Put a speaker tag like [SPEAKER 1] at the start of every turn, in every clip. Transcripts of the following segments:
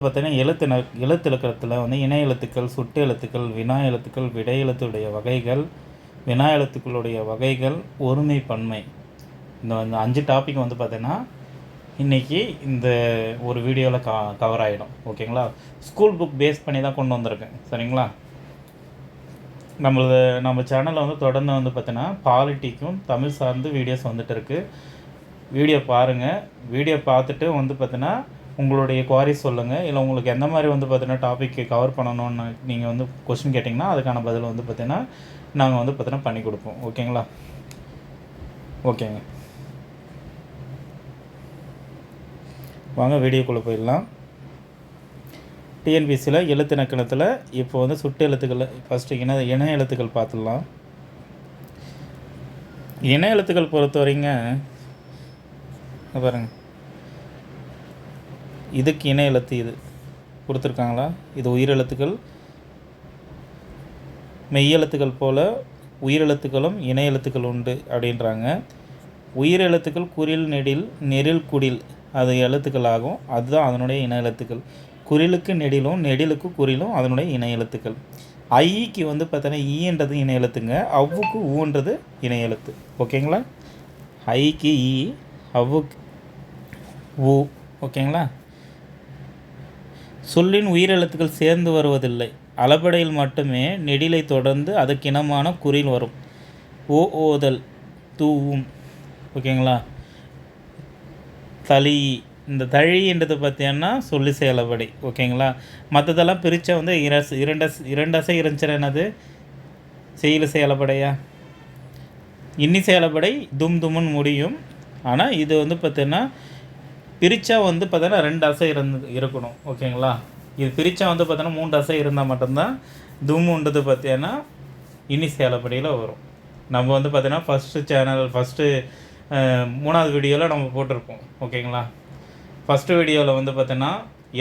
[SPEAKER 1] பார்த்தீங்கன்னா எழுத்திலக்கணத்தில் வந்து இணை எழுத்துக்கள், சுட்டு எழுத்துக்கள், வினா எழுத்துக்கள், விடை எழுத்துடைய வகைகள், வினா எழுத்துக்களுடைய வகைகள், ஒருமை பன்மை, இந்த 5 டாபிக் வந்து பார்த்தீங்கன்னா இன்றைக்கி இந்த ஒரு வீடியோவில் கவர் ஆகிடும். ஓகேங்களா? ஸ்கூல் புக் பேஸ் பண்ணி தான் கொண்டு வந்திருக்கேன். சரிங்களா? நம்ம சேனலில் வந்து தொடர்ந்து வந்து பார்த்தீங்கன்னா பாலிட்டிக்கும் தமிழ் சார்ந்து வீடியோஸ் வந்துட்டு இருக்குது. வீடியோ பாருங்கள். வீடியோ பார்த்துட்டு வந்து பார்த்தீங்கன்னா உங்களுடைய குவாரி சொல்லுங்கள். இல்லை உங்களுக்கு எந்த மாதிரி வந்து பார்த்தீங்கன்னா டாபிக் கவர் பண்ணணும்னு நீங்கள் வந்து கொஸ்டின் கேட்டிங்கன்னா அதுக்கான பதில் வந்து பார்த்தீங்கன்னா நாங்கள் வந்து பார்த்தீங்கன்னா பண்ணி கொடுப்போம். ஓகேங்களா? ஓகேங்க, வாங்க வீடியோக்குள்ளே போயிடலாம். டிஎன்பிசியில் எழுத்திணக்கணத்தில் இப்போ வந்து சுட்டு எழுத்துக்கள் ஃபஸ்ட்டு இணை எழுத்துக்கள் பார்த்துடலாம். இணை எழுத்துக்கள் பொறுத்த வரைங்க பாருங்கள், இதுக்கு இணை எழுத்து இது கொடுத்துருக்காங்களா? இது உயிரெழுத்துக்கள். மெய்யெழுத்துக்கள் போல் உயிரெழுத்துக்களும் இணை எழுத்துக்கள் உண்டு அப்படின்றாங்க. உயிரெழுத்துக்கள் குறில் நெடில் நெரில் குடில் அது எழுத்துக்கள் ஆகும். அதுதான் அதனுடைய இணை எழுத்துக்கள். குறிலுக்கு நெடிலும் நெடிலுக்கு குறிலும் அதனுடைய இணை எழுத்துக்கள். ஐக்கு வந்து பார்த்தோன்னா ஈன்றது இணை எழுத்துங்க, அவ்வுக்கு ஊன்றது இணை எழுத்து. ஓகேங்களா? ஐக்கு ஈ, அவ்வுக்கு ஊ. ஓகேங்களா? சொல்லின் உயிரெழுத்துக்கள் சேர்ந்து வருவதில்லை. அளபடையில் மட்டுமே நெடிலை தொடர்ந்து அதுக்கு இனமான குறில் வரும். ஓ ஓதல், தூவும். ஓகேங்களா? தளி, இந்த தழின்றது பார்த்தீங்கன்னா சொல்லி செயலபடை. ஓகேங்களா? மற்றதெல்லாம் பிரித்தா வந்து இரண்டு அசை இருந்துச்சுன்னா என்னது செயலு செயலபடையா? இன்னி செயலபடை தும் தும்முன்னு முடியும். ஆனால் இது வந்து பார்த்தீங்கன்னா பிரித்தா வந்து பார்த்தோன்னா 2 அசை இருக்கணும். ஓகேங்களா? இது பிரித்தா வந்து பார்த்தோன்னா 3 அசை இருந்தால் மட்டும்தான் தும்முன்றது பார்த்தீங்கன்னா இன்னி செயலபடியில் வரும். நம்ம வந்து பார்த்தீங்கன்னா ஃபஸ்ட்டு 3வது வீடியோவில் நம்ம போட்டிருப்போம். ஓகேங்களா? ஃபஸ்ட்டு வீடியோவில் வந்து பார்த்தீங்கன்னா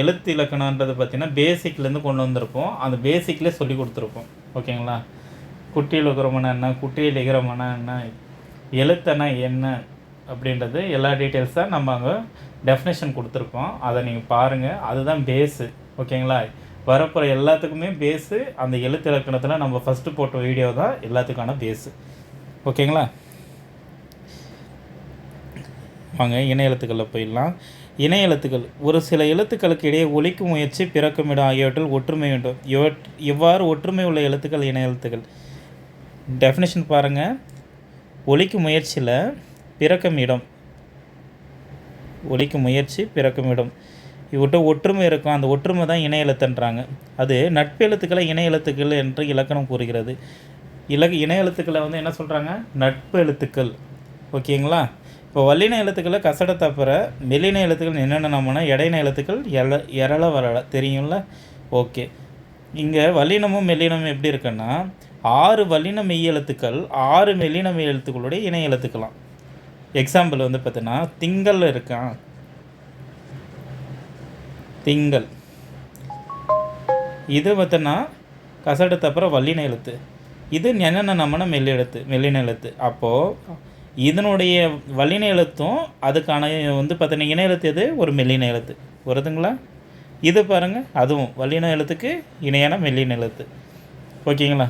[SPEAKER 1] எழுத்து இலக்கணன்றது பார்த்திங்கன்னா பேசிக்லேருந்து கொண்டு வந்திருப்போம். அந்த பேசிக்லேயே சொல்லி கொடுத்துருப்போம். ஓகேங்களா? குட்டியில் இருக்கிறோம்னா என்ன, குட்டியில் இருக்கிறோம்னா என்ன, எழுத்தனா என்ன அப்படின்றது எல்லா டீட்டெயில்ஸாக நம்ம அங்கே டெஃபினேஷன் கொடுத்துருப்போம். அதை நீங்கள் பாருங்கள். அதுதான் பேஸு. ஓகேங்களா? வரப்போகிற எல்லாத்துக்குமே பேஸு அந்த எழுத்து இலக்கணத்தில் நம்ம ஃபஸ்ட்டு போட்ட வீடியோ தான் எல்லாத்துக்கான பேஸு. ஓகேங்களா? வாங்க இணை எழுத்துக்களில் போயிடலாம். இணை எழுத்துக்கள் ஒரு சில எழுத்துக்களுக்கு இடையே ஒலிக்கும் முயற்சி, பிறக்குமிடம் ஆகியவற்றில் ஒற்றுமை வேண்டும். இவ்வாறு ஒற்றுமை உள்ள எழுத்துக்கள் இணை எழுத்துக்கள். டெஃபினேஷன் பாருங்கள். ஒலிக்கும் முயற்சியில் பிறக்கும் இடம், ஒலிக்கும் முயற்சி பிறக்கும் இடம் இவற்றை ஒற்றுமை இருக்கும். அந்த ஒற்றுமை தான் இணை எழுத்துன்றாங்க. அது நட்பு எழுத்துக்களை இணை எழுத்துக்கள் என்று இலக்கணம் கூறுகிறது. இணை எழுத்துக்களை வந்து என்ன சொல்கிறாங்க? நட்பு எழுத்துக்கள். ஓகேங்களா? இப்போ வல்லின எழுத்துக்களை கசட தப்புற, மெல்லின எழுத்துக்கள் என்னென்ன இடையின எழுத்துக்கள் எரள வரல தெரியும்ல? ஓகே. இங்கே வல்லினமும் மெல்லினமும் எப்படி இருக்குன்னா 6 வல்லின மெய் எழுத்துக்கள் 6 மெல்லின மெய் எழுத்துக்களுடைய இணை எழுத்துக்கலாம். எக்ஸாம்பிள் வந்து பார்த்தீங்கன்னா திங்கள் இருக்கான், திங்கள். இது பார்த்தோன்னா கசட தப்புற வல்லின எழுத்து. இது என்னென்ன மெல்லின எழுத்து. அப்போது இதனுடைய வல்லின எழுத்தும் அதுக்கான வந்து பார்த்தீங்கன்னா இணை எழுத்து எது? ஒரு மெல்லின எழுத்து வருதுங்களா? இது பாருங்கள், அதுவும் வல்லின எழுத்துக்கு இணையான மெல்லின எழுத்து. ஓகேங்களா?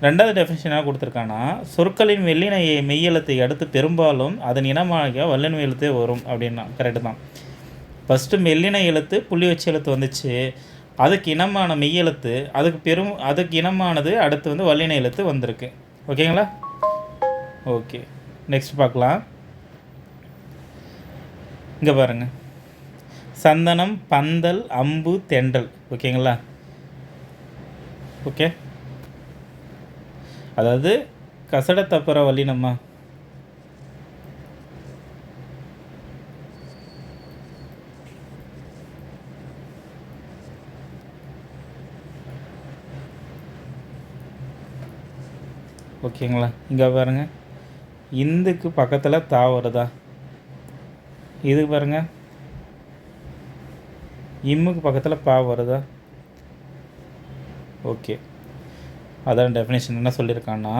[SPEAKER 1] 2வது டெஃபினேஷனாக கொடுத்துருக்காங்கன்னா சொற்களின் மெல்லின மெய்யெழுத்தை அடுத்து பெரும்பாலும் அதன் இனமாக வல்லின எழுத்தே வரும் அப்படின்னா கரெக்டு தான். ஃபஸ்ட்டு மெல்லின எழுத்து புள்ளி வச்சு எழுத்து வந்துச்சு, அதுக்கு இனமான மெய்யெழுத்து, அதுக்கு இனமானது அடுத்து வந்து வல்லின எழுத்து வந்திருக்கு. ஓகேங்களா? ஓகே, நெக்ஸ்ட் பார்க்கலாம். இங்கே பாருங்கள், சந்தனம், பந்தல், அம்பு, தென்றல். ஓகேங்களா? ஓகே, அதாவது கசட தப்புற வல்லினம்மா. ஓகேங்களா? இங்கே பாருங்கள், இந்துக்கு பக்கத்தில் தா வருதா? இது பாருங்கள், இம்முக்கு பக்கத்தில் பா வருதா? ஓகே, அதான் டெஃபினேஷன் என்ன சொல்லியிருக்கான்னா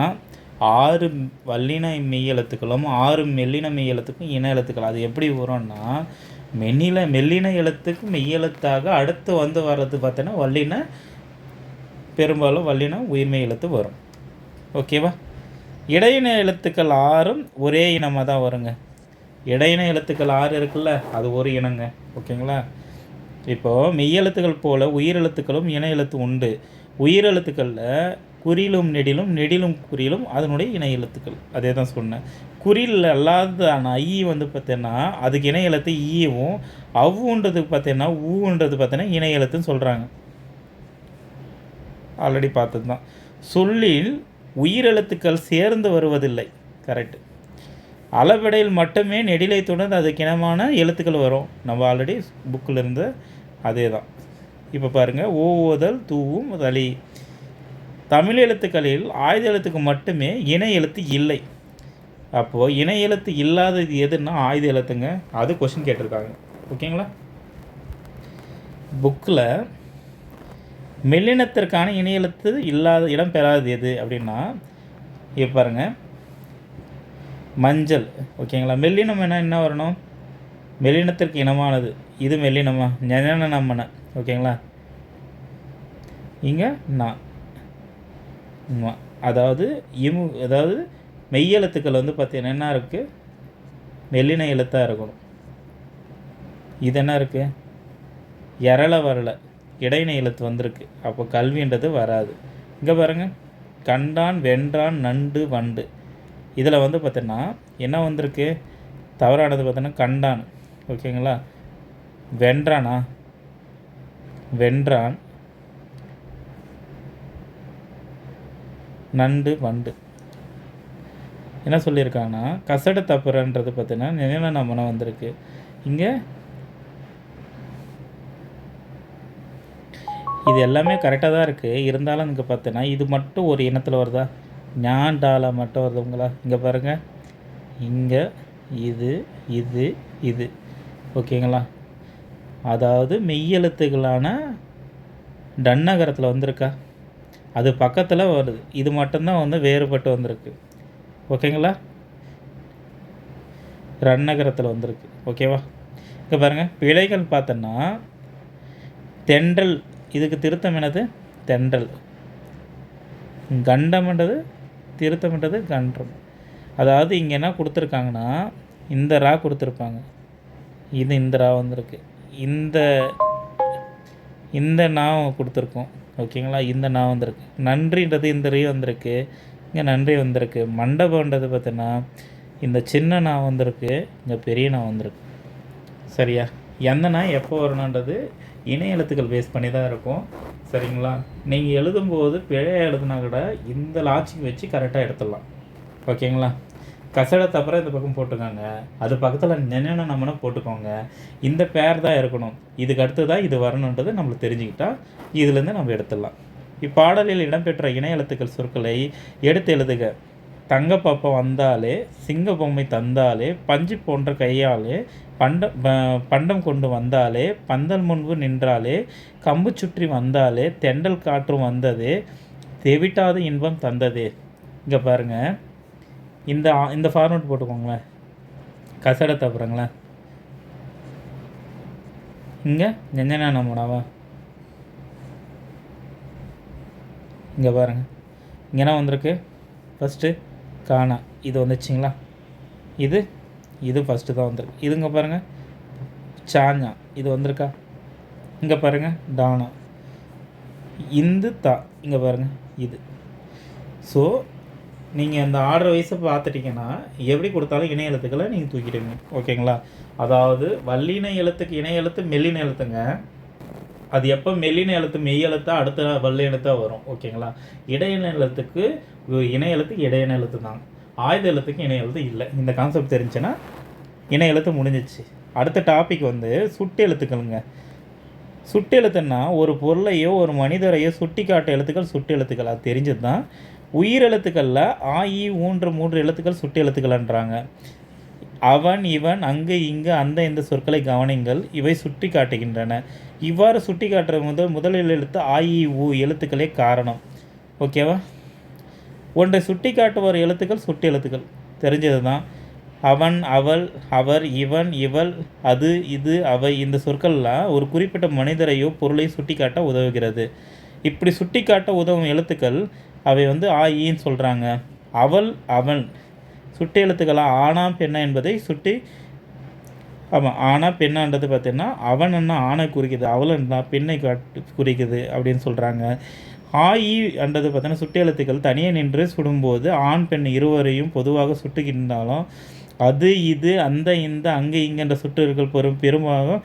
[SPEAKER 1] 6 வல்லின மெய் எழுத்துக்களும் 6 மெல்லின மெய் எழுத்துக்கும் இன எழுத்துக்கள். அது எப்படி வரும்னா மெல்லின எழுத்துக்கு மெய்யெழுத்தாக அடுத்து வந்து வர்றது பார்த்தோன்னா வல்லின, பெரும்பாலும் வல்லின உயிர்மெய் எழுத்து வரும். ஓகேவா? இடையின எழுத்துக்கள் 6ம் ஒரே இனமாக தான் வருங்க. இடையின எழுத்துக்கள் 6 இருக்குல்ல, அது ஒரு இனங்க. ஓகேங்களா? இப்போது மெய்யெழுத்துக்கள் போல் உயிரெழுத்துக்களும் இன எழுத்து உண்டு. உயிரெழுத்துக்களில் குறிலும் நெடிலும், நெடிலும் குறிலும் அதனுடைய இணை எழுத்துக்கள். அதே தான் சொன்னேன். குறில் அல்லாத ஐ வந்து பார்த்தீங்கன்னா அதுக்கு இணை எழுத்து ஈவும், அவ்வுன்றதுக்கு பார்த்தீங்கன்னா ஊன்றது பார்த்தீங்கன்னா இணை எழுத்துன்னு சொல்கிறாங்க. ஆல்ரெடி பார்த்தது தான். சொல்லில் உயிரெழுத்துக்கள் சேர்ந்து வருவதில்லை. கரெக்டு. அளவிடையில் மட்டுமே நெடிலைத்துடன் அதுக்கு இனமான எழுத்துக்கள் வரும். நம்ம ஆல்ரெடி புக்கில் இருந்து அதே தான். இப்போ பாருங்கள், ஓதல் தூவும் தளி. தமிழ் எழுத்துக்களில் ஆயுத எழுத்துக்கு மட்டுமே இணை எழுத்து இல்லை. அப்போது இணை எழுத்து இல்லாதது எதுன்னா ஆயுத எழுத்துங்க. அது கொஷின் கேட்டிருக்காங்க. ஓகேங்களா? புக்கில் மெல்லினத்திற்கான இணை எழுத்து இல்லாத இடம் பெறாதது எது அப்படின்னா, இப்போ பாருங்கள், மஞ்சள். ஓகேங்களா? மெல்லினம் என்ன வரணும்? மெல்லினத்திற்கு இனமானது. இது மெல்லினமா? நம்மன. ஓகேங்களா? இங்கே நான் அதாவது அதாவது மெய்யெழுத்துக்கள் வந்து பார்த்தீங்கன்னா என்ன இருக்குது? மெல்லின எழுத்தாக இருக்கணும். இது என்ன இருக்குது? எரள வரல, இடையின எழுத்து வந்திருக்கு. அப்போ கல்வின்றது வராது. இங்கே பாருங்கள், கண்டான், வென்றான், நண்டு, வண்டு. இதில் வந்து பார்த்தீங்கன்னா என்ன வந்திருக்கு? தவறானது பார்த்தீங்கன்னா கண்டான். ஓகேங்களா? வென்றானா? வென்றான், நண்டு, வண்டு. என்ன சொல்லியிருக்காங்கன்னா கசட தப்புறன்றது பார்த்தீங்கன்னா நினைவு நம்மன வந்திருக்கு. இங்கே இது எல்லாமே கரெக்டாக தான் இருக்குது. இருந்தாலும் இங்கே பார்த்தீங்கன்னா இது மட்டும் ஒரு இனத்தில் வருதா? ஞாண்டால மட்டும் வருதுங்களா? இங்கே பாருங்கள், இங்கே இது இது இது. ஓகேங்களா? அதாவது மெய்யெழுத்துக்களான டன்னகரத்தில் வந்திருக்கா? அது பக்கத்தில் வருது. இது மட்டும்தான் வந்து வேறுபட்டு வந்திருக்கு. ஓகேங்களா? ரன்னகரத்தில் வந்திருக்கு. ஓகேவா? இங்கே பாருங்கள், பிழைகள் பார்த்தோன்னா தென்றல், இதுக்கு திருத்தம் என்னது? தென்றல். கண்டம்ன்றது திருத்தம்ன்றது கன்றம். அதாவது இங்கே என்ன கொடுத்துருக்காங்கன்னா இந்த ரா கொடுத்துருப்பாங்க, இது இந்த ரா வந்திருக்கு. இந்த நான் கொடுத்துருக்கோம். ஓகேங்களா? இந்த நான் வந்திருக்கு. நன்றின்றது இந்த ரீ வந்திருக்கு. இங்கே நன்றி வந்திருக்கு. மண்டபன்றது பார்த்தீங்கன்னா இந்த சின்ன நான் வந்திருக்கு, இங்கே பெரிய நான் வந்திருக்கு. சரியா? எந்த நான் எப்போ வரணுன்றது இணைய எழுத்துக்கள் பேஸ் பண்ணி தான் இருக்கும். சரிங்களா? நீங்கள் எழுதும்போது பிழையாக எழுதுனா கூட இந்த லாஜிக் வச்சு கரெக்டாக எடுத்துடலாம். ஓகேங்களா? கசடத்தை அப்புறம் இந்த பக்கம் போட்டுக்கோங்க, அது பக்கத்தில் நினைவு நம்மனா போட்டுக்கோங்க. இந்த பேர் தான் இருக்கணும், இதுக்கு அடுத்து தான் இது வரணுன்றது நம்மளுக்கு தெரிஞ்சுக்கிட்டால் இதுலேருந்து நம்ம எடுத்துடலாம். இப்பாடலில் இடம்பெற்ற இணைய எழுத்துக்கள் சொற்களை எடுத்து எழுதுக. தங்கப்பாப்பா வந்தாலே, சிங்க பொம்மை தந்தாலே, பஞ்சு போன்ற கையாலே, பண்டம் கொண்டு வந்தாலே, பந்தல் முன்பு நின்றாலே, கம்பு சுற்றி வந்தாலே, தெண்டல் காற்றும் வந்ததே, தெவிட்டாத இன்பம் தந்ததே. இங்கே பாருங்கள், இந்த ஃபார்மேட் போட்டுக்கோங்களேன். கசடை தப்புறங்களேன். இங்கே நெஞ்சனா நம்மடாவா? இங்கே பாருங்கள், இங்கே என்ன வந்திருக்கு? ஃபஸ்ட்டு காணா, இது வந்துச்சுங்களா? இது ஃபஸ்ட்டு தான் வந்திருக்கு. இதுங்க பாருங்கள், சாஞ்சா, இது வந்திருக்கா? இங்கே பாருங்கள், டானா, இந்து தா, இங்கே பாருங்கள் இது. ஸோ நீங்கள் அந்த ஆர்டர் வைஸை பார்த்துட்டிங்கன்னா எப்படி கொடுத்தாலும் இணை எழுத்துக்களை நீங்கள் தூக்கிடுங்க. ஓகேங்களா? அதாவது வல்லின எழுத்துக்கு இணை எழுத்து மெல்லின எழுத்துங்க. அது எப்போ மெல்லின எழுத்து மெய் எழுத்தாக அடுத்த வல்லின எழுத்தாக வரும். ஓகேங்களா? இடையின எழுத்துக்கு இணை எழுத்து இடையின எழுத்து தான். ஆயுத எழுத்துக்கு இணை எழுத்து இல்லை. இந்த கான்செப்ட் தெரிஞ்சுன்னா இணை எழுத்து முடிஞ்சிச்சு. அடுத்த டாபிக் வந்து சுட்டு எழுத்துக்களுங்க. சுட்டு எழுத்துன்னா ஒரு பொருளையோ ஒரு மனிதரையோ சுட்டி காட்ட எழுத்துக்கள் சுட்டு எழுத்துக்கள். அது தெரிஞ்சது தான். உயிரெழுத்துக்களில் ஆ இ ஊன்ற 3 எழுத்துக்கள் சுட்டு எழுத்துக்கள்ன்றாங்க. அவன், இவன், அங்கு, இங்கு, அந்த, இந்த சொற்களை கவனிங்கள், இவை சுட்டி காட்டுகின்றன. இவ்வாறு சுட்டி காட்டுற முதலில் எழுத்து ஆ இ ஊ எழுத்துக்களே காரணம். ஓகேவா? ஒன்றை சுட்டி காட்டுவார் எழுத்துக்கள் சுட்டு எழுத்துக்கள் தெரிஞ்சது தான். அவன், அவள், அவர், இவன், இவள், அது, இது, அவை இந்த சொற்கள்லாம் ஒரு குறிப்பிட்ட மனிதரையோ பொருளையோ சுட்டிக்காட்ட உதவுகிறது. இப்படி சுட்டிக்காட்ட உதவும் எழுத்துக்கள் அவை வந்து ஆ ஈன்னு சொல்கிறாங்க. அவள், அவன் சுட்டு எழுத்துக்களா ஆனா பெண்ணா என்பதை சுட்டி ஆமாம் ஆனா பெண்ணான்றது பார்த்தீங்கன்னா அவன்னா ஆணை குறிக்குது, அவளன்னா பெண்ணை குறிக்குது அப்படின்னு சொல்கிறாங்க. ஆயி என்றது பார்த்தீங்கன்னா சுட்டு எழுத்துக்கள் தனியே நின்று சுடும்போது ஆண் பெண் இருவரையும் பொதுவாக சுட்டுகின்றாலும் அது, இது, அந்த, இந்த, அங்கே, இங்கென்ற சுட்டுகள் பெரும்பாலும்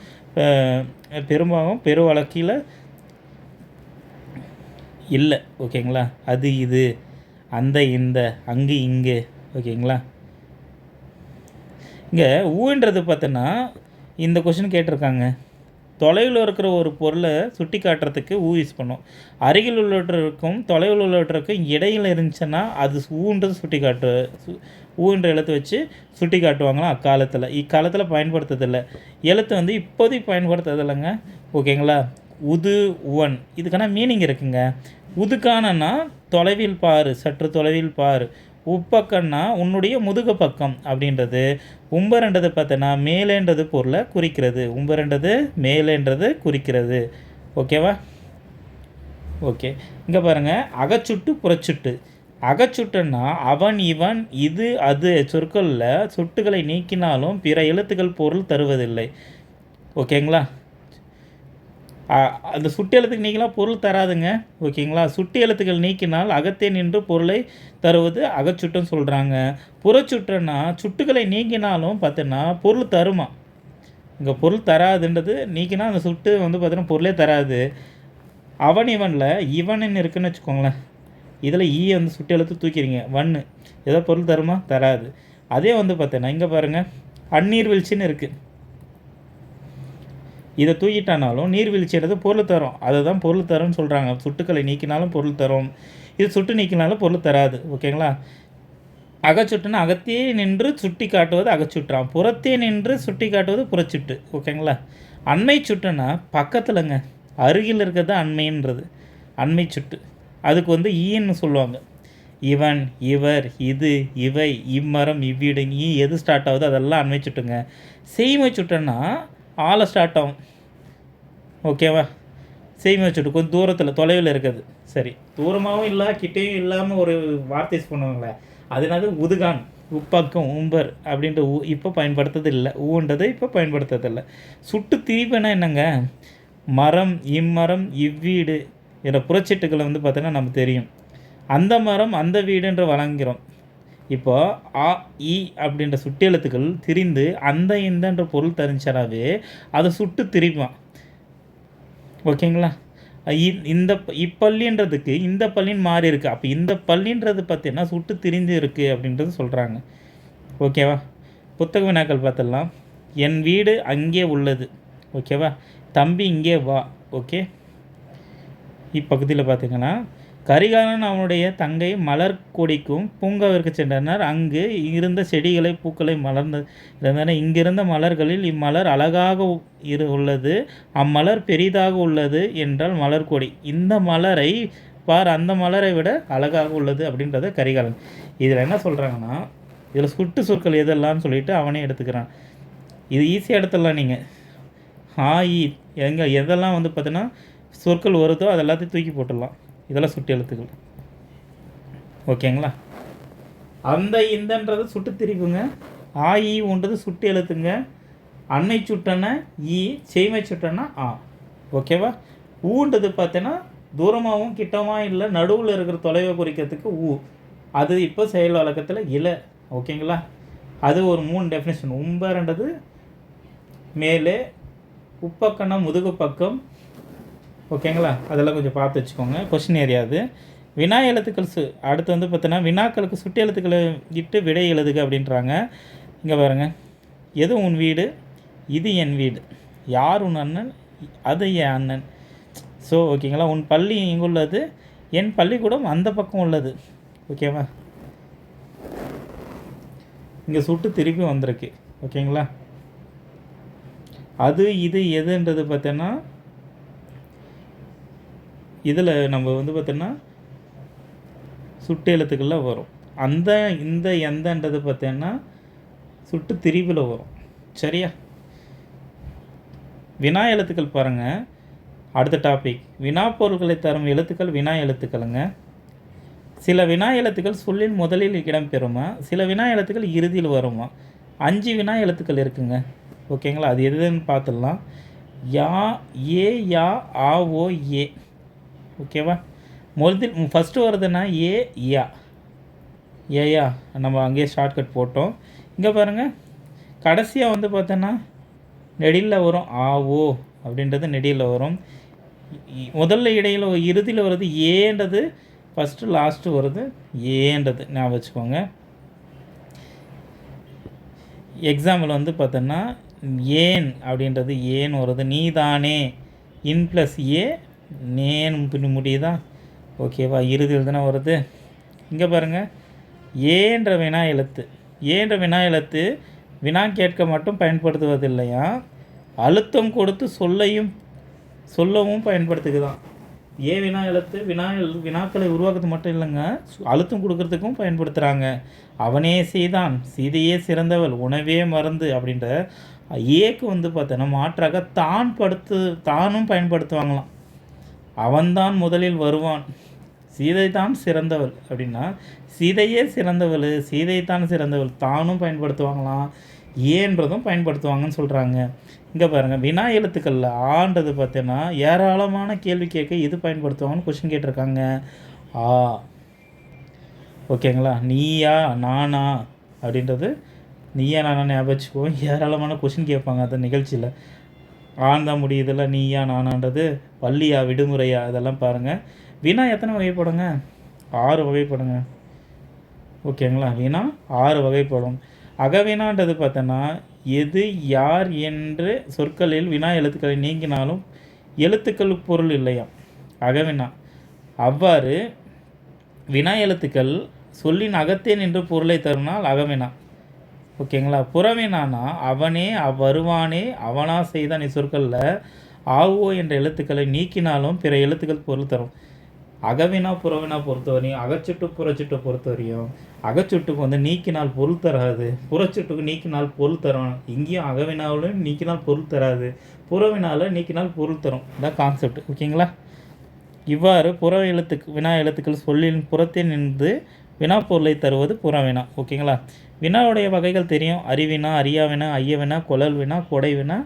[SPEAKER 1] பெரு வழக்கில் இல்லை. ஓகேங்களா? அது, இது, அந்த, இந்த, அங்கே, இங்கே. ஓகேங்களா? இங்கே ஊன்றது பார்த்தோன்னா இந்த கொஷின் கேட்டிருக்காங்க. தொலைவில் இருக்கிற ஒரு பொருளை சுட்டி காட்டுறதுக்கு ஊ யூஸ் பண்ணோம். அருகில் உள்ளவற்றுக்கும் தொலைவில் உள்ளவற்றுக்கும் இடையில் இருந்துச்சுன்னா அது ஊன்றது சுட்டி காட்டு ஊன்ற எழுத்து வச்சு சுட்டி காட்டுவாங்களாம் அக்காலத்தில். இக்காலத்தில் பயன்படுத்துறதில்லை. எழுத்து வந்து இப்போதைக்கு பயன்படுத்துறதில்லைங்க. ஓகேங்களா? உது, உவன் இதுக்கான மீனிங் இருக்குங்க. உதுக்கானன்னா தொலைவில் பாரு, சற்று தொலைவில் பாரு. உப்பக்கன்னா உன்னுடைய முதுகு பக்கம் அப்படின்றது. உம்பரன்றது பார்த்தோன்னா மேலேன்றது பொருளை குறிக்கிறது. உம்பரன்றது மேலேன்றது குறிக்கிறது. ஓகேவா? ஓகே. இங்கே பாருங்கள், அகச்சுட்டு புறச்சுட்டு. அகச்சுட்டுன்னா அவன், இவன், இது, அது சொற்களில் சுட்டுகளை நீக்கினாலும் பிற எழுத்துக்கள் பொருள் தருவதில்லை. ஓகேங்களா? அந்த சுட்டு எழுத்துக்கு நீக்கினால் பொருள் தராதுங்க. ஓகேங்களா? சுட்டு எழுத்துக்கள் நீக்கினால் அகத்தே நின்று பொருளை தருவது அகச்சுட்டுன்னு சொல்கிறாங்க. புறச்சுட்டுன்னா சுட்டுகளை நீக்கினாலும் பார்த்தோன்னா பொருள் தருமா. இங்கே பொருள் தராதுன்றது நீக்கினா அந்த சுட்டு வந்து பார்த்தோன்னா பொருளே தராது. அவன், இவனில் இவனுன்னு இருக்குன்னு வச்சுக்கோங்களேன். இதில் ஈயை வந்து சுட்டு எழுத்து தூக்கிறீங்க, வன்னு ஏதோ பொருள் தருமா? தராது. அதே வந்து பார்த்தோன்னா இங்கே பாருங்கள், அந்நீர்வீழ்ச்சின்னு இருக்குது. இதை தூக்கிட்டானாலும் நீர்வீழ்ச்சின்றது பொருள் தரும். அதை தான் பொருள் தரும்னு சொல்கிறாங்க. சுட்டுக்களை நீக்கினாலும் பொருள் தரும், இது சுட்டு நீக்கினாலும் பொருள் தராது. ஓகேங்களா? அகச்சுட்டுன்னா அகத்தே நின்று சுட்டி காட்டுவது அகச்சுட்டுறான், புறத்தே நின்று சுட்டி காட்டுவது புறச்சுட்டு. ஓகேங்களா? அண்மை சுட்டுன்னா பக்கத்துலங்க, அருகில் இருக்கிறது அண்மைன்றது அண்மை சுட்டு. அதுக்கு வந்து ஈன்னு சொல்லுவாங்க. இவன், இவர், இது, இவை, இம்மரம், இவ்வீடு, எது ஸ்டார்ட் ஆகுது அதெல்லாம் அண்மை சுட்டுங்க. செய்மை சுட்டுன்னா ஆளை ஸ்டார்ட் ஆகும். ஓகேவா? செய்மை சுட்டு கொஞ்சம் தூரத்தில் தொலைவில் இருக்குது. சரி, தூரமாகவும் இல்லை கிட்டேயும் இல்லாமல் ஒரு வார்த்தை யூஸ் பண்ணுவாங்களே, அதனால உதுகான், உப்பக்கம், உம்பர் அப்படின்ற இப்போ பயன்படுத்துறது இல்லை. ஊன்றது இப்போ பயன்படுத்துறதில்லை. சுட்டு திரிப்புனா என்னங்க? மரம், இம்மரம், இவ்வீடு என்ற புறச்சீட்டுகளை வந்து பார்த்தோன்னா நமக்கு தெரியும். அந்த மரம் அந்த வீடுன்ற வழங்குகிறோம். இப்போ ஆ இ அப்படின்ற சுட்டு எழுத்துக்கள் திரிந்து அந்த இந்தன்ற பொருள் தெரிஞ்சாவே அதை சுட்டு திரிப்பான். ஓகேங்களா? இந்த இப்பள்ளின்றதுக்கு இந்த பள்ளின்னு மாறி இருக்குது. அப்போ இந்த பள்ளின்றது பார்த்தீங்கன்னா சுட்டு திரிந்து இருக்குது அப்படின்றது சொல்கிறாங்க. ஓகேவா? புத்தக வினாக்கள் பார்த்துடலாம். என் வீடு அங்கே உள்ளது. ஓகேவா? தம்பி இங்கே வா. ஓகே. இப்பகுதியில் பார்த்திங்கன்னா கரிகாலன் அவனுடைய தங்கை மலர் கொடிக்கும் பூங்காவிற்கு சென்றனர். அங்கு இருந்த செடிகளை பூக்களை மலர்ந்து இருந்தன. இங்கிருந்த மலர்களில் இம்மலர் அழகாக உள்ளது, அம்மலர் பெரிதாக உள்ளது என்றால் மலர் கொடி. இந்த மலரை பார், அந்த மலரை விட அழகாக உள்ளது அப்படின்றத கரிகாலன். இதில் என்ன சொல்கிறாங்கன்னா, இதில் சுட்டு சொற்கள் எதெல்லாம்னு சொல்லிட்டு அவனே எடுத்துக்கிறான். இது ஈஸியாக எடுத்துடலாம். நீங்கள் ஆயி எதெல்லாம் வந்து பார்த்தீங்கன்னா சொற்கள் வருதோ அது எல்லாத்தையும் தூக்கி போட்டுடலாம். இதெல்லாம் சுட்டு எழுத்துக்கள். ஓகேங்களா? அந்த இந்தன்றது சுட்டு திரிப்புங்க. ஆயி ஒன்றது சுட்டு எழுத்துங்க. அன்னை சுட்டன ஈ, செய்மை சுட்டனா ஆ. ஓகேவா? ஊன்றது பார்த்தீங்கன்னா தூரமாகவும் கிட்டமாக இல்லை, நடுவில் இருக்கிற தொலைவை குறிக்கிறதுக்கு ஊ. அது இப்போ செயல் வழக்கத்தில் இல்லை. ஓகேங்களா? அது ஒரு 3 டெஃபினேஷன். உம்பர்ன்றது மேலே, உப்பக்கன்னா முதுகு பக்கம். ஓகேங்களா? அதெல்லாம் கொஞ்சம் பார்த்து வச்சுக்கோங்க. கொஷின் ஏரியாது. வினா எழுத்துக்கள் அடுத்து வந்து பார்த்தோன்னா வினாக்களுக்கு சுட்டு எழுத்துக்களை இட்டு விடை எழுதுக அப்படின்றாங்க. இங்கே பாருங்கள், எது உன் வீடு, இது என் வீடு, யார் உன் அண்ணன், அது என் அண்ணன். ஸோ ஓகேங்களா? உன் பள்ளி இங்குள்ளது, என் பள்ளிக்கூடம் அந்த பக்கம் உள்ளது. ஓகேவா? இங்கே சுட்டு திருப்பி வந்திருக்கு. ஓகேங்களா? அது, இது, எதுன்றது பார்த்தோன்னா இதில் நம்ம வந்து பார்த்தோன்னா சுட்டு எழுத்துக்கள்லாம் வரும். அந்த, இந்த, எந்தன்றது பார்த்தோன்னா சுட்டு திரிவில் வரும். சரியா? வினா எழுத்துக்கள் பாருங்கள். அடுத்த டாபிக், வினா பொருள்களை தரும் எழுத்துக்கள் வினா எழுத்துக்களுங்க. சில வினா எழுத்துக்கள் சொல்லின் முதலில் இடம்பெறுமா, சில வினா எழுத்துக்கள் இறுதியில் வருமா. 5 வினா எழுத்துக்கள் இருக்குங்க. ஓகேங்களா? அது எதுன்னு பார்த்துடலாம். யா, ஏ, யா, ஆ, ஓ, ஏ. ஓகேவா? ஃபஸ்ட்டு வருதுன்னா ஏ, யா. ஏயா நம்ம அங்கேயே ஷார்ட்கட் போட்டோம். இங்கே பாருங்கள், கடைசியாக வந்து பார்த்தோன்னா நெடியில் வரும். ஆ, ஓ அப்படின்றது நெடியில் வரும். முதல்ல இடையில் இறுதியில் வருது ஏன்றது, ஃபஸ்ட்டு லாஸ்ட்டு வருது ஏன்றது ஞாபகம் வச்சுக்கோங்க. எக்ஸாம்பிள் வந்து பார்த்தோன்னா ஏன் அப்படின்றது ஏன் வருது. நீ தானே, இன் ப்ளஸ் ஏ, நேன் முடியுதா? ஓகேவா? இறுதியில் தானே வருது. இங்கே பாருங்கள், ஏன்ற வினா எழுத்து, ஏன்ற வினா எழுத்து வினா கேட்க மட்டும் பயன்படுத்துவதில்லையா, அழுத்தம் கொடுத்து சொல்லவும் பயன்படுத்துக்குதான். ஏன் வினா எழுத்து வினாக்களை உருவாக்குறது மட்டும் இல்லைங்க, அழுத்தம் கொடுக்கறதுக்கும் பயன்படுத்துகிறாங்க. அவனே செய்தான், சீதையே சிறந்தவள், உணவே மருந்து அப்படின்ற ஏக்கு வந்து பார்த்தோன்னா மாற்றாக தானும் பயன்படுத்துவாங்களாம். அவன்தான் முதலில் வருவான், சீதை தான் சிறந்தவள் அப்படின்னா சீதையே சிறந்தவள், சீதை தான் சிறந்தவள் தானும் பயன்படுத்துவாங்களாம், ஏன்றதும் பயன்படுத்துவாங்கன்னு சொல்கிறாங்க. இங்கே பாருங்கள், வினா எழுத்துக்களில் ஆன்றது பார்த்தீங்கன்னா ஏராளமான கேள்வி கேட்க எது பயன்படுத்துவாங்கன்னு கொஷின் கேட்டிருக்காங்க. ஆ. ஓகேங்களா? நீயா நானா அப்படின்றது நீயா நானா ஞாபகம் வச்சுக்குவோம். ஏராளமான கொஷின் கேட்பாங்க அந்த நிகழ்ச்சியில். ஆன் தான் முடியுதில்ல, நீயா நானான்றது, பள்ளியா விடுமுறையா, இதெல்லாம் பாருங்கள். வினா எத்தனை வகைப்படுங்க? 6 வகைப்படுங்க. ஓகேங்களா? வினா 6 வகைப்படும். அகவினான்றது பார்த்தோன்னா எது யார் என்று சொற்களில் வினா எழுத்துக்களை நீங்கினாலும் எழுத்துக்கள் பொருள் இல்லையா, அகவினா. அவ்வாறு வினா எழுத்துக்கள் சொல்லின் அகத்தே நின்று பொருளை தருனால் அகவினா. ஓகேங்களா? புறவினானா அவனே, வருவானே, அவனா செய்தான் சொற்களில் ஆவோ என்ற எழுத்துக்களை நீக்கினாலும் பிற எழுத்துக்கள் பொருள் தரும். அகவினா புறவினா பொறுத்தவரையும், அகச்சுட்டு புறச்சுட்டு பொறுத்தவரையும், அகச்சுட்டுக்கு வந்து நீக்கினால் பொருள் தராது, புறச்சுட்டுக்கு நீக்கினால் பொருள் தரும். இங்கேயும் அகவினாவிலும் நீக்கினால் பொருள் தராது, புறவினாவில் நீக்கினால் பொருள் தரும். இதான் கான்செப்ட். ஓகேங்களா? இவ்வாறு வினா எழுத்துக்கள் சொல்லின் புறத்தே நின்று வினா பொருளை தருவது புறவினா. ஓகேங்களா? வினாவுடைய வகைகள் தெரியும். அறிவினா, அறியாவினா, ஐயவினா, கொழல் வினா, கொடை வினா,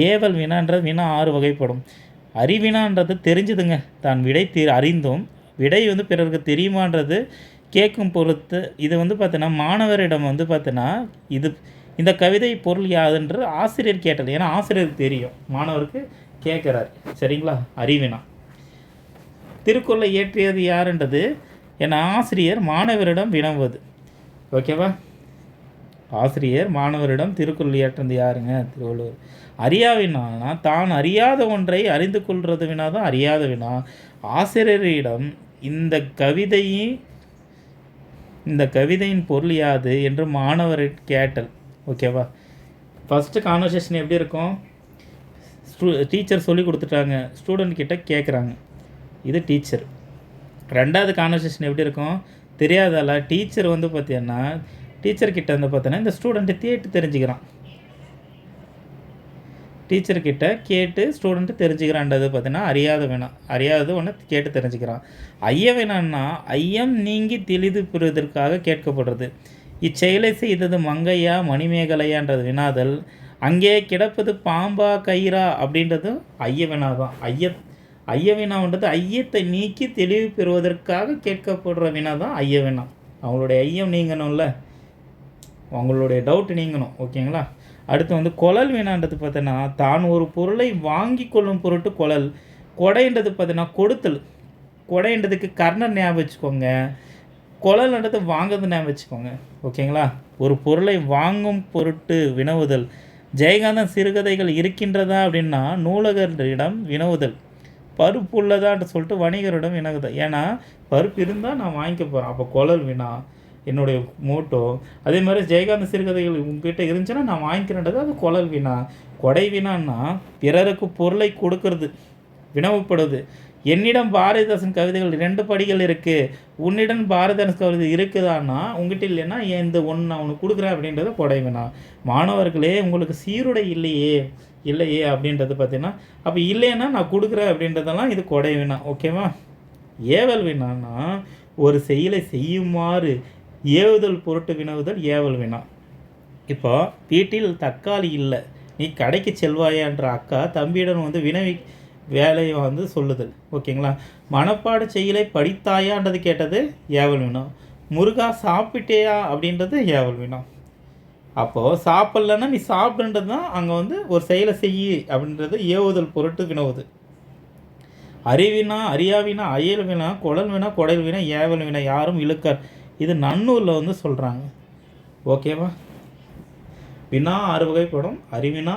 [SPEAKER 1] ஏவல் வினான்ற வினா 6 வகைப்படும். அறிவினான்றது தெரிஞ்சுதுங்க, தான் விடை அறிந்தும் விடை வந்து பிறருக்கு தெரியுமான்றது கேட்கும் பொறுத்து. இது வந்து பார்த்தீங்கன்னா மாணவரிடம் வந்து பார்த்தீங்கன்னா இந்த கவிதை பொருள் யாதுன்ற ஆசிரியர் கேட்டது. ஏன்னா ஆசிரியருக்கு தெரியும், மாணவருக்கு கேட்குறாரு. சரிங்களா? அறிவினா. திருக்குறளை இயற்றியது யாருன்றது என ஆசிரியர் மாணவரிடம் வினவுவது. ஓகேவா? ஆசிரியர் மாணவரிடம் திருக்குறள் இயற்றியது யாருங்க? திருவள்ளுவர். அறியாவினானா தான் அறியாத ஒன்றை அறிந்து கொள்வது வினா தான் அறியாத வினா. ஆசிரியரிடம் இந்த கவிதையின் பொருள் யாது என்று மாணவரை கேட்டல். ஓகேவா? ஃபஸ்ட்டு கான்வர்சேஷன் எப்படி இருக்கும்? டீச்சர் சொல்லி கொடுத்துட்டாங்க, ஸ்டூடெண்ட் கிட்ட கேட்குறாங்க, இது டீச்சர். ரெண்டாவது கான்வர்சேஷன் எப்படி இருக்கும்? தெரியாதால டீச்சர் வந்து பார்த்தீங்கன்னா டீச்சர்கிட்ட வந்து பார்த்தோன்னா இந்த ஸ்டூடெண்ட்டை கேட்டு தெரிஞ்சுக்கிறான். டீச்சர்கிட்ட கேட்டு ஸ்டூடெண்ட்டு தெரிஞ்சுக்கிறான்றது பார்த்தீங்கன்னா அறியாத வினா. அறியாதது ஒன்று கேட்டு தெரிஞ்சுக்கிறான். ஐய வினான்னா ஐயம் நீங்கி தெளிது பெறுவதற்காக கேட்கப்படுறது. இச்செயலை செய்தது மங்கையா மணிமேகலையான்றது வினாதல். அங்கே கிடப்பது பாம்பா கயிறா அப்படின்றது ஐய வினா தான். ஐய வினான்றது ஐயத்தை நீக்கி தெளிவு பெறுவதற்காக கேட்கப்படுற வினா தான் ஐய வினா. அவங்களுடைய ஐயம் நீங்கணும்ல, அவங்களுடைய டவுட் நீங்கணும். ஓகேங்களா? அடுத்து வந்து கொழல் வினான்றது பார்த்தோன்னா தான் ஒரு பொருளை வாங்கி கொள்ளும் பொருட்டு கொழல். கொடைன்றது பார்த்தீங்கன்னா கொடுத்தல். கொடைன்றதுக்கு கர்ணர் ஞாபகம் வச்சுக்கோங்க, கொழல்ன்றது வாங்கிறது ஞாபகம் வச்சுக்கோங்க. ஓகேங்களா? ஒரு பொருளை வாங்கும் பொருட்டு வினவுதல். ஜெயகாந்தன் சிறுகதைகள் இருக்கின்றதா அப்படின்னா நூலகரிடம் வினவுதல். பருப்பு உள்ளதான்னு சொல்லிட்டு வணிகரிடம் வினவுதல். ஏன்னா பருப்பு இருந்தால் நான் வாங்கிக்க போகிறேன், அப்போ கொழல் வினா என்னுடைய மோட்டோ. அதே மாதிரி ஜெயகாந்த சிறுகதைகள் உங்ககிட்ட இருந்துச்சுன்னா நான் வாங்கிக்கிறேன்றது அது கொழல் வினா. கொடை வினான்னா பிறருக்கு பொருளை கொடுக்கறது. வினவப்படுது. என்னிடம் பாரதிதாசன் கவிதைகள் 2 படிகள் இருக்குது, உன்னிடம் பாரதிதாசன் கவிதை இருக்குதான்னா உங்ககிட்ட இல்லைன்னா இந்த ஒன்று நான் உனக்கு கொடுக்குறேன் அப்படின்றத கொடை வினா. மாணவர்களே உங்களுக்கு சீருடை இல்லையே அப்படின்றது பார்த்தீங்கன்னா, அப்போ இல்லைன்னா நான் கொடுக்குறேன் அப்படின்றதெல்லாம் இது கொடை வினா. ஓகேவா? ஏவல் வினான்னா ஒரு செயலை செய்யுமாறு ஏவுதல் பொருட்டு வினவுதல் ஏவல் வினா. இப்போ வீட்டில் தக்காளி இல்லை, நீ கடைக்கு செல்வாயான்ற அக்கா தம்பியிடம் வந்து வினவி வேலையை வந்து சொல்லுதல். ஓகேங்களா? மனப்பாட செயலை படித்தாயான்றது கேட்டது ஏவல் வினா. முருகா சாப்பிட்டேயா அப்படின்றது ஏவல் வினா. அப்போது சாப்பிட்லன்னா நீ சாப்பிடுன்றது தான் அங்கே வந்து ஒரு செயலை செய்யி அப்படின்றது ஏவுதல் பொருட்டு வினவுது. அறிவினா அறியாவினா அயல் வினா குழல் வினா கொடல் வினா ஏவல் வினா யாரும் இழுக்கார். இது நன்னூரில் வந்து சொல்கிறாங்க. ஓகேவா? வினா 6 வகைப்படும். அறிவினா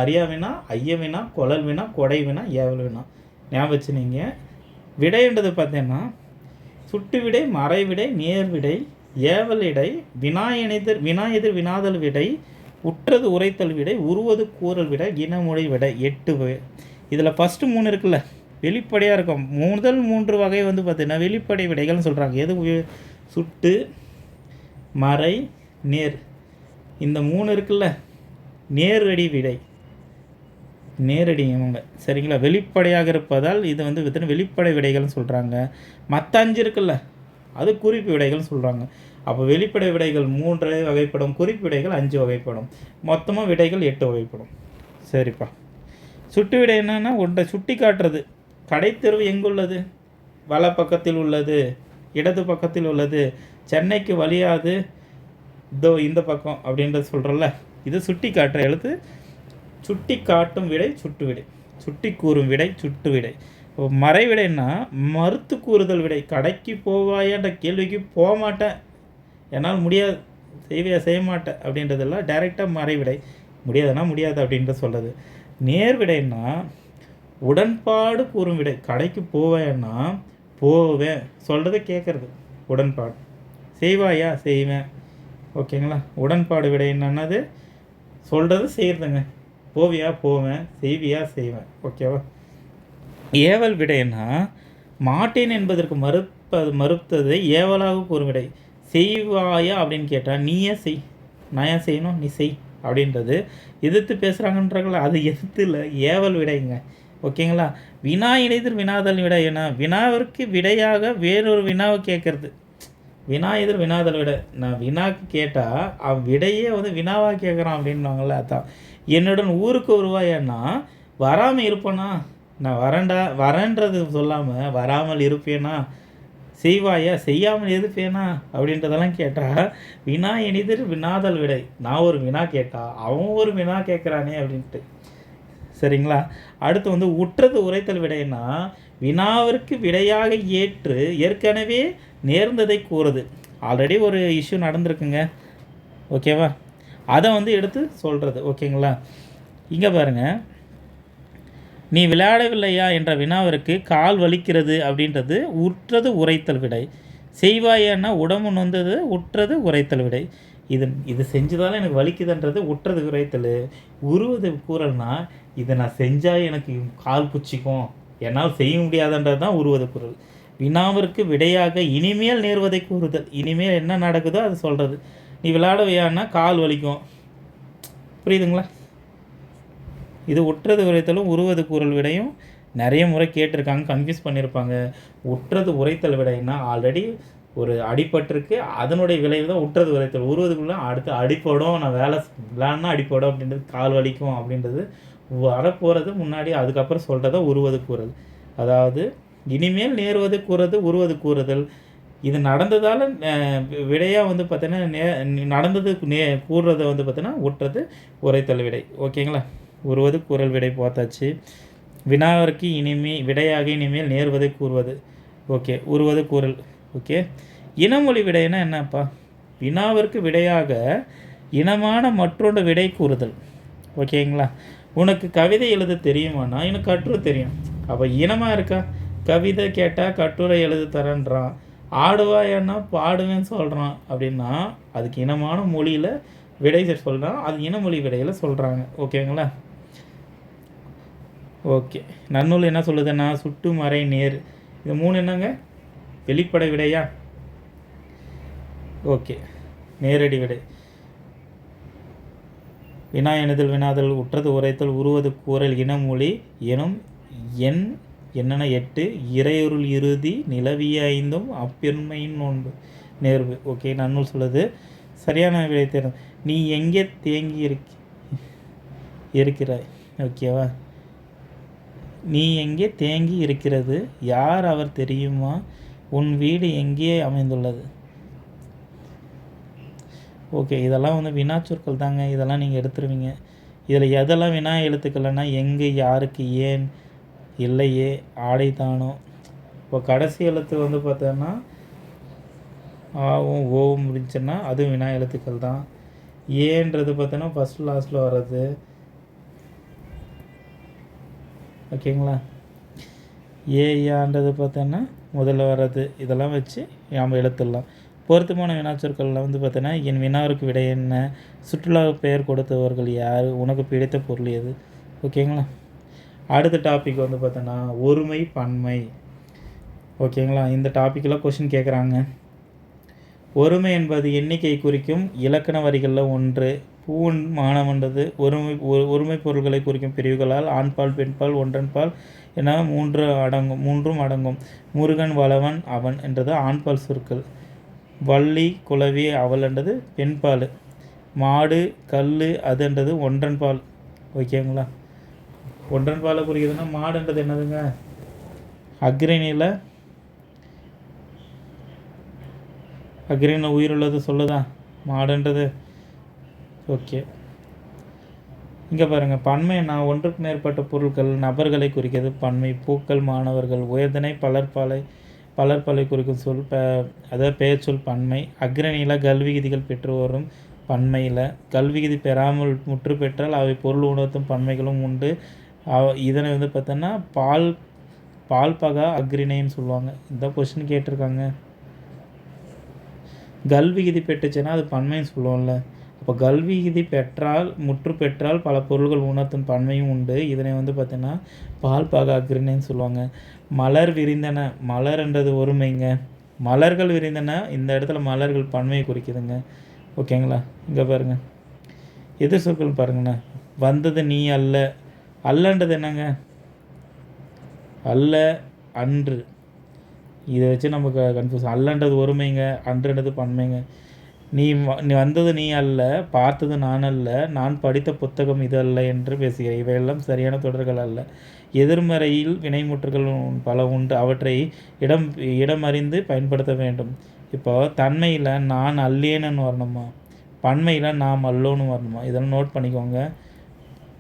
[SPEAKER 1] அறியாவினா ஐயவினா கொழல் வினா கொடை வினா ஏவல் வினா. ஞாபகம் வச்சு நீங்கள் விடைன்றது பார்த்தீங்கன்னா சுட்டு விடை, மறை விடை, நேர் விடை, ஏவல் விடை, வினா எதிர் வினாதல் விடை, உற்றது உரைத்தல் விடை, உருவது கூறல் விடை, இனமொழி விடை. 8 வகை. இதில் ஃபஸ்ட்டு 3 இருக்குல்ல வெளிப்படையாக இருக்கும். முதல் 3 வகை வந்து பார்த்திங்கன்னா வெளிப்படை விடைகள்னு சொல்கிறாங்க. எது? சுட்டு, மறை, நேர். இந்த 3 இருக்குல்ல நேரடி விடை, நேரடி இவங்க சரிங்களா, வெளிப்படையாக இருப்பதால் இது வந்து வெளிப்படை விடைகள்னு சொல்கிறாங்க. மற்ற 5 இருக்குல்ல அது குறிப்பு விடைகள்னு சொல்கிறாங்க. அப்போ வெளிப்படை விடைகள் 3 வகைப்படும், குறிப்பு விடைகள் 5 வகைப்படும், மொத்தமாக விடைகள் 8 வகைப்படும். சரிப்பா. சுட்டு விடை என்னென்னா ஒன்றை சுட்டி காட்டுறது. கடைத்தெருவு எங்குள்ளது? வல பக்கத்தில் உள்ளது, இடது பக்கத்தில் உள்ளது, சென்னைக்கு வழியாது இதோ இந்த பக்கம் அப்படின்றது சொல்கிறல்ல, இது சுட்டி காட்டுற எழுத்து. சுட்டி காட்டும் விடை சுட்டு விடை, சுட்டி கூறும் விடை சுட்டு விடை. மறை விடைன்னா மறுத்து கூறுதல் விடை. கடைக்கு போவாயன்ற கேள்விக்கு போக மாட்டேன், என்னால் முடியாது, செய்ய மாட்டேன் அப்படின்றதெல்லாம் டைரெக்டாக மறை விடை. முடியாதுன்னா முடியாது அப்படின்ற சொல்கிறது. நேர் விடைன்னா உடன்பாடு கூறும் விடை. கடைக்கு போவேன்னா போவேன், சொல்கிறத கேட்குறது உடன்பாடு. செய்வாயா? செய்வேன். ஓகேங்களா? உடன்பாடு விடை என்னன்னது சொல்கிறது செய்கிறதுங்க. போவியா? போவேன். செய்வியா? செய்வேன். ஓகேவா? ஏவல் விடைன்னா மாட்டேன் என்பதற்கு மறுத்ததை ஏவலாக கூறும் விடை. செய்வாயா அப்படின்னு கேட்டால் நீயே செய், நான் ஏன் செய்யணும், நீ செய் அப்படின்றது எதிர்த்து பேசுகிறாங்கன்றாங்களா, அது எதிர்த்து இல்லை, ஏவல் விடைங்க. ஓகேங்களா? வினா எதிர் வினாதல் விடை. ஏன்னா வினாவிற்கு விடையாக வேறொரு வினாவை கேட்குறது. வினா எதிர் வினாதல் விடை. நான் வினாக்கு கேட்டால் விடையே வந்து வினாவாக கேட்குறான் அப்படின்வாங்கள்ல, அதான். என்னுடன் ஊருக்கு வருவாயன்னா வராமல் இருப்பேனா, நான் வரேன்றது சொல்லாமல் வராமல் இருப்பேனா, செய்வாயா? செய்யாமல் இருப்பேனா அப்படின்றதெல்லாம் கேட்டால் வினா எதிர் வினாதல் விடை. நான் ஒரு வினா கேட்டால் அவன் ஒரு வினா கேட்குறானே அப்படின்ட்டு. சரிங்களா? அடுத்து வந்து உற்றது உரைத்தல் விடைன்னா வினாவிற்கு விடையாக ஏற்கனவே நேர்ந்ததை கூறுது. ஆல்ரெடி ஒரு இஷ்யூ நடந்திருக்குங்க. ஓகேவா? அதை வந்து எடுத்து சொல்கிறது. ஓகேங்களா? இங்கே பாருங்கள், நீ விளையாடவில்லையா என்ற வினாவிற்கு கால் வலிக்கிறது அப்படின்றது உற்றது உரைத்தல் விடை. செய்வாயான்னா உடம்பு நொந்தது, உற்றது உரைத்தல் விடை. இது செஞ்சதால எனக்கு வலிக்குதுன்றது உற்றது உரைத்தல். உருவது கூறல்னா இதை நான் செஞ்சால் எனக்கு கால் புச்சிக்கும், என்னால் செய்ய முடியாதுன்றது தான் உருவது குரல். வினாவிற்கு விடையாக இனிமேல் நேர்வதை கூறுதல். இனிமேல் என்ன நடக்குதோ அது சொல்கிறது. நீ விளையாடவையான்னா கால் வலிக்கும். புரியுதுங்களா? இது உற்றது உரைத்தலும் உருவது கூறல் விடையும் நிறைய முறை கேட்டிருக்காங்க, கன்ஃபியூஸ் பண்ணியிருப்பாங்க. உற்றது உரைத்தல் விடைன்னா ஆல்ரெடி ஒரு அடிபட்டிருக்கு, அதனுடைய விளைவு தான் உற்றது உரைத்தல். உருவதுக்குள்ளே அடுத்து அடிப்படும், நான் விளையாடினா அடிப்படும் அப்படின்றது, கால் வலிக்கும் அப்படின்றது வரப்போகிறது முன்னாடி, அதுக்கப்புறம் சொல்கிறத உருவது கூறுதல். அதாவது இனிமேல் நேர்வது கூறுறது உருவது கூறுதல். இது நடந்ததால் விடையாக வந்து பார்த்தீங்கன்னா நடந்தது கூறுறத வந்து பார்த்தீங்கன்னா உற்றது உரைத்தல் விடை. ஓகேங்களா? உருவது கூறல் விடை பார்த்தாச்சு. வினாவிற்கு விடையாக இனிமேல் நேர்வதை கூறுவது. ஓகே, உருவது கூறல். ஓகே. இனமொழி விடைன்னா என்னப்பா? வினாவிற்கு விடையாக இனமான மற்றொன்று விடை கூறுதல். ஓகேங்களா? உனக்கு கவிதை எழுத தெரியுமானா எனக்கு கட்டுரை தெரியும். அப்போ இனமாக இருக்கா? கவிதை கேட்டால் கட்டுரை எழுத தரேன்றான். ஆடுவாயன்னா பாடுவேன்னு சொல்கிறான் அப்படின்னா அதுக்கு இனமான மொழியில் விடை சொல்கிறான், அது இனமொழி விடையில் சொல்கிறாங்க. ஓகேங்களா? ஓகே. நன்னூல் என்ன சொல்லுதுன்னா சுட்டு மறை நேர், இது 3 என்னங்க வெளிப்படை விடையா? ஓகே, நேரடி விடை. வினா எணுதல் வினாதல் உற்றது உரைத்தல் உருவது கூறல் இனமொழி எனும் எண் என்னென்ன 8 இறையொருள் இறுதி நிலவிய 5 அப்பெருமையின் நோன்பு நேர்வு. ஓகே, நன்னூல் சொல்லுது. சரியான விடை தேர்வு. நீ எங்கே தேங்கி இருக்கிறாய்? ஓகேவா? நீ எங்கே தேங்கி இருக்கிறது? யார் அவர் தெரியுமா? உன் வீடு எங்கே அமைந்துள்ளது? ஓகே, இதெல்லாம் வந்து வினாச்சொற்கள் தாங்க. இதெல்லாம் நீங்கள் எடுத்துருவீங்க. இதில் எதெல்லாம் வினா எழுத்துக்கள்னா எங்கே, யாருக்கு, ஏன், இல்லையே, ஆடை தானோ. இப்போ கடைசி எழுத்து வந்து பார்த்தோன்னா ஆவும் ஓவும் முடிஞ்சுன்னா அதுவும் வினா எழுத்துக்கள் தான். ஏன்றது பார்த்தோன்னா ஃபஸ்ட் லாஸ்ட்டில் வர்றது. ஓகேங்களா? ஏயான்றது பார்த்தோன்னா முதல்ல வர்றது. இதெல்லாம் வச்சு நாம் எழுத்துடலாம். பொருத்தமான வினாச்சொற்களில் வந்து பார்த்தோன்னா என் வினாவிற்கு விடை என்ன, சுற்றுலா பெயர் கொடுத்தவர்கள் யார், உனக்கு பிடித்த பொருள் எது. ஓகேங்களா? அடுத்த டாபிக் வந்து பார்த்தோன்னா ஒருமை பன்மை. ஓகேங்களா? இந்த டாப்பிக்கில் கொஷின் கேட்குறாங்க. ஒருமை என்பது எண்ணிக்கை குறிக்கும் இலக்கண வரிகளில் ஒன்று. பூன் மானம்ன்றது ஒருமை பொருள்களை குறிக்கும் பிரிவுகளால் ஆண்பால் பெண்பால் ஒன்றன்பால் என மூன்றும் அடங்கும். முருகன் வளவன் அவன் என்றது ஆண்பால் சொற்கள். வள்ளி குளவி அவள் என்றது பெண்பால். மாடு கல் அதுன்றது ஒன்றன்பால். ஓகேங்களா? ஒன்றன்பாலை குறிக்கிறதுனா மாடுன்றது என்னதுங்க? அக்ரிணியில் உயிருள்ளது சொல்லுதா மாடுன்றது. ஓகே, இங்கே பாருங்கள். பன்மைன்னா ஒன்றுக்கு மேற்பட்ட பொருட்கள் நபர்களை குறிக்கிறது பன்மை. பூக்கள் மாணவர்கள் உயர்தனை பலர்பலை குறிக்கும் சொல் அதாவது பெயர் சொல் பன்மை. அக்ரணியில் கல்விகுதிகள் பெற்று வரும் பன்மையில். கல்விகுதி பெறாமல் முற்று பெற்றால் அவை பொருள் உணர்த்தும் பன்மைகளும் உண்டு. இதனை வந்து பார்த்தோன்னா பால் பகா அக்ரிணைன்னு சொல்லுவாங்க. இந்த கொஸ்டின் கேட்டிருக்காங்க. கல்விகுதி பெற்றுச்சுன்னா அது பன்மைன்னு சொல்லுவோம்ல. அப்போ கல்விகுதி பெற்றால் முற்று பெற்றால் பல பொருள்கள் உணர்த்தும் பன்மையும் உண்டு. இதனை வந்து பார்த்தீங்கன்னா பால் பாக அக்ரிணைன்னு சொல்லுவாங்க. மலர் விரிந்தன, மலர்ன்றது ஒருமைங்க. மலர்கள் விரிந்தன, இந்த இடத்துல மலர்கள் பன்மையை குறிக்குதுங்க. ஓகேங்களா? இங்கே பாருங்கள், எதிர் சொற்கள் பாருங்கண்ணா. வந்தது நீ அல்ல, அல்லன்றது என்னங்க? அல்ல அன்று. இதை வச்சு நமக்கு கன்ஃபியூஸ். அல்லன்றது ஒருமைங்க, அன்றுன்றது பன்மைங்க. நீ வந்தது நீ அல்ல, பார்த்தது நான் அல்ல, நான் படித்த புத்தகம் இது அல்ல என்று பேசுகிறேன். இவையெல்லாம் சரியான தொடர்கள் அல்ல. எதிர்மறையில் வினைமுற்றுகள் பல உண்டு. அவற்றை இடமறிந்து பயன்படுத்த வேண்டும். இப்போ தன்மையில் நான் அல்லேன்னு வரணுமா, பன்மையில் நாம் அல்லோன்னு வரணுமா, இதெல்லாம் நோட் பண்ணிக்கோங்க.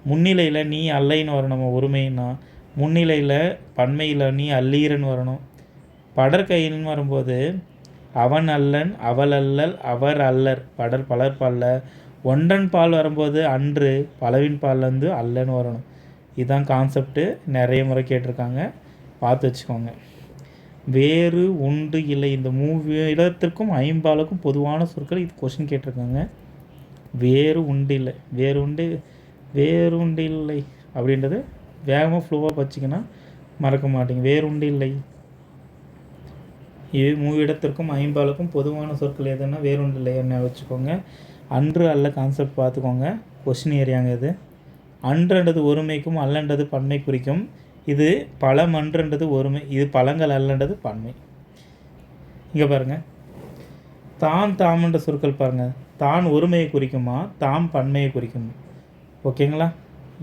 [SPEAKER 1] முன்னிலையில் நீ அல்லைன்னு வரணுமா ஒருமைன்னா, முன்னிலையில் பன்மையில் நீ அல்லீரன்னு வரணும். படற்கையின்னு வரும்போது அவன் அல்லன் அவள் அல்லல் அவர் அல்லர் பலர் பல்ல. ஒன்றன் பால் வரும்போது அன்று பலவின் பால் வந்து அல்லன்னு வரணும். இதுதான் கான்செப்ட்டு. நிறைய முறை கேட்டிருக்காங்க, பார்த்து வச்சுக்கோங்க. வேறு உண்டு இல்லை, இந்த இடத்திற்கும் ஐம்பாலுக்கும் பொதுவான சொற்கள். இது கொஸ்டின் கேட்டிருக்காங்க. வேறு உண்டு இல்லை, வேறு உண்டு இல்லை அப்படின்றது வேகமாக ஃப்ளோவாக வச்சிங்கன்னா மறக்க மாட்டேங்க. வேறு உண்டு இல்லை. இது மூவிடத்திற்கும் ஐம்பாலுக்கும் பொதுவான சொற்கள் எதுன்னா வேறுண்டு இல்லை என்ன வச்சுக்கோங்க. அன்று அல்ல கான்செப்ட் பார்த்துக்கோங்க. கொஸ்டின் ஏரியாங்க இது. அன்றன்றது ஒருமைக்கும் அல்லன்றது பன்மை குறிக்கும். இது பழமன்றன்றது ஒருமை, இது பழங்கள் அல்லன்றது பன்மை. இங்கே பாருங்கள், தாம்ன்ற சொற்கள் பாருங்கள். தான் ஒருமையை குறிக்குமா, தாம் பன்மையை குறிக்குமா? ஓகேங்களா?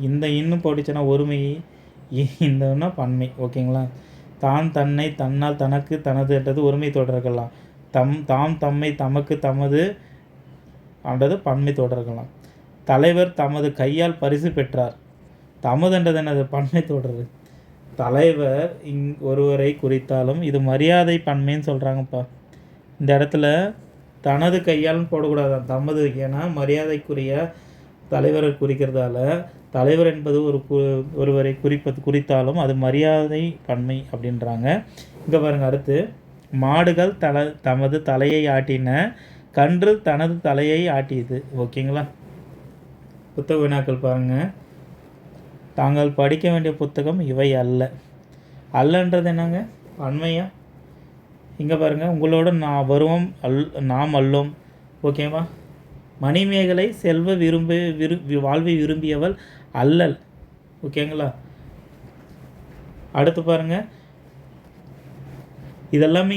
[SPEAKER 1] இந்த இன்னும் போட்டுச்சுன்னா ஒருமை, இந்தன்னா பன்மை. ஓகேங்களா? தான் தன்னை தன்னால் தனக்கு தனதுன்றது ஒருமை தொடர்களாம். தாம் தம்மை தமக்கு தமது என்றது பன்மை தொடர்களாம். தலைவர் தமது கையால் பரிசு பெற்றார். தமதுன்றது என்னது? பன்மை தொடர். தலைவர் ஒருவரை குறித்தாலும் இது மரியாதை பன்மைன்னு சொல்கிறாங்கப்பா. இந்த இடத்துல தனது கையால்னு போடக்கூடாதான், தமது. ஏன்னா மரியாதைக்குரிய தலைவரை குறிக்கிறதால தலைவர் என்பது ஒருவரை குறித்தாலும் அது மரியாதை பன்மை அப்படின்றாங்க. இங்கே பாருங்கள். அடுத்து, மாடுகள் தமது தலையை ஆட்டின, கன்று தனது தலையை ஆட்டியது. ஓகேங்களா? புத்தக வினாக்கள் பாருங்கள். தாங்கள் படிக்க வேண்டிய புத்தகம் இவை அல்ல. அல்லன்றது என்னங்க? பன்மையா இங்கே பாருங்கள், உங்களோட நான் வருவோம் நாம் அல்லோம். ஓகேவா? மணிமேகலை செல்வ வாழ்வை விரும்பியவள் அல்லல். ஓகேங்களா? அடுத்து பாருங்கள், இதெல்லாமே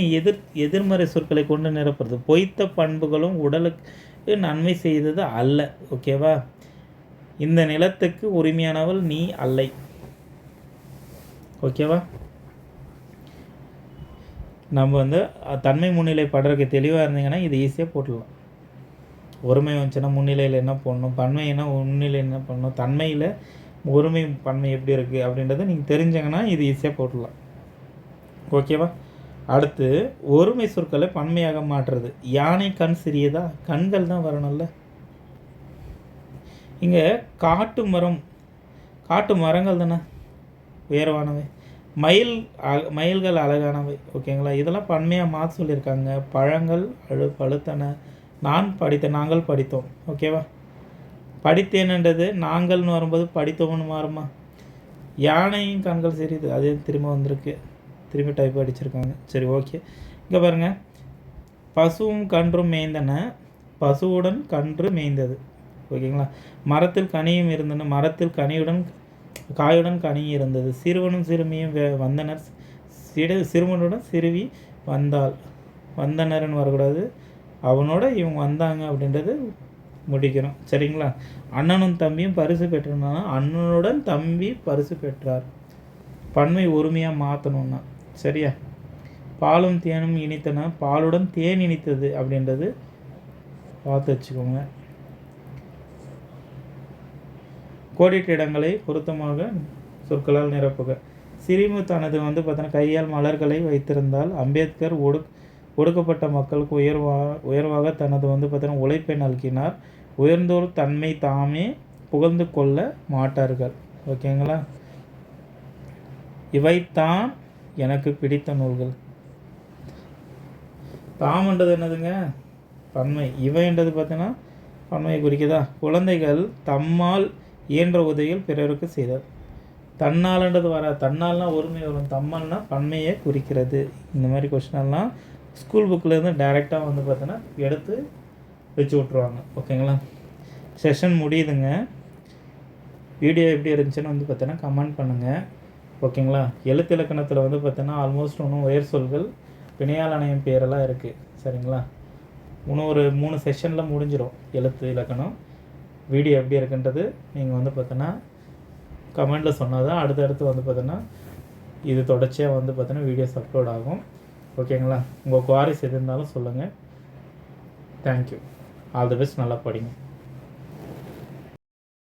[SPEAKER 1] எதிர்மறை சொற்களை கொண்டு நிரப்புறது. பொய்த்த பண்புகளும் உடலுக்கு நன்மை செய்தது அல்ல. ஓகேவா? இந்த நிலத்துக்கு உரிமையானவள் நீ அல்லை. ஓகேவா? நம்ம தன்மை முன்னிலை படுறதுக்கு தெளிவாக இருந்தீங்கன்னா இது ஈஸியாக போட்டுடலாம். ஒருமை வந்துச்சுன்னா முன்னிலையில் என்ன பண்ணணும், பன்மைனா முன்னிலை என்ன பண்ணணும், தன்மையில் ஒருமை பன்மை எப்படி இருக்குது அப்படின்றத நீங்கள் தெரிஞ்சிங்கன்னா இது ஈஸியாக போட்டுடலாம். ஓகேவா? அடுத்து ஒருமை சொற்களை பன்மையாக மாற்றுறது. யானை கண் சிறியதா? கண்கள் தான் வரணும்ல. இங்கே காட்டு மரங்கள் தானே உயர்வானவை, மயில்கள் அழகானவை. ஓகேங்களா? இதெல்லாம் பன்மையாக மாற்ற சொல்லியிருக்காங்க. பழங்கள் பழுத்தன. நாங்கள் படித்தோம். ஓகேவா? படித்தேன்ன்றது நாங்கள்னு வரும்போது படித்தோம்னு மாறுமா? யானையும் கண்கள் சிறிது, அதே திரும்ப வந்திருக்கு, திரும்பி டைப் அடிச்சிருக்காங்க. சரி, ஓகே. இங்கே பாருங்கள், பசுவும் கன்றும் மேய்ந்தன, பசுவுடன் கன்று மேய்ந்தது. ஓகேங்களா? மரத்தில் கனியும் இருந்தன, மரத்தில் காயுடன் கனியும் இருந்தது. சிறுவனும் சிறுமியும் வந்தனர், சிறுவனுடன் சிறுவி வந்தனர்னு வரக்கூடாது, அவனோட இவங்க வந்தாங்க அப்படின்றது முடிக்கணும். சரிங்களா? அண்ணனும் தம்பியும் பரிசு பெற்றனா, அண்ணனுடன் தம்பி பரிசு பெற்றார். பன்மை ஒருமையாக மாற்றணும்னா. சரியா? பாலும் தேனும் இனித்தன, பாலுடன் தேன் இனித்தது அப்படின்றது பார்த்து வச்சுக்கோங்க. கோடிட்ட இடங்களை பொருத்தமாக சொற்களால் நிரப்புக. சிறுமி தனது பார்த்தோன்னா கையால் மலர்களை வைத்திருந்தால் அம்பேத்கர் ஒடுக்கப்பட்ட மக்களுக்கு உயர்வாக தனது பார்த்தோன்னா உழைப்பை நல்கினார். உயர்ந்தோர் தன்மை தாமே புகழ்ந்து கொள்ள மாட்டார்கள். ஓகேங்களா? இவைத்தான் எனக்கு பிடித்த நூல்கள். தாம்ன்றது என்னதுங்க? பன்மை. இவைன்றது பார்த்தீங்கன்னா பன்மையை குறிக்குதா? குழந்தைகள் தம்மால் இயன்ற உதவியில் பிறருக்கு செய்தார். தன்னால்ன்றது தன்னால்னா ஒருமை வரும், தம்மால்னா பன்மையை குறிக்கிறது. இந்த மாதிரி கொஸ்டினெல்லாம் ஸ்கூல் புக்கிலேருந்து டைரெக்டாக பார்த்தோன்னா எடுத்து வச்சு விட்ருவாங்க. ஓகேங்களா? செஷன் முடியுதுங்க. வீடியோ எப்படி இருந்துச்சுன்னு பார்த்தோன்னா கமெண்ட் பண்ணுங்கள். ஓகேங்களா? எழுத்து இலக்கணத்தில் பார்த்தோன்னா ஆல்மோஸ்ட் இன்னும் உயர் சொல்கள், பிணையால் அணையும் பேரெல்லாம் இருக்குது. சரிங்களா? இன்னும் ஒரு 3 செஷனில் முடிஞ்சிடும் எழுத்து இலக்கணம். வீடியோ எப்படி இருக்குன்றது நீங்கள் பார்த்தோன்னா கமெண்டில் சொன்னால் தான் அடுத்தடுத்து பார்த்தோன்னா இது தொடர்ச்சியாக பார்த்தோன்னா வீடியோஸ் அப்லோட் ஆகும். ஓகேங்களா? உங்கள் குவாரிஸ் எது இருந்தாலும் சொல்லுங்கள். தேங்க்யூ. All the best. நல்லா படிங்க.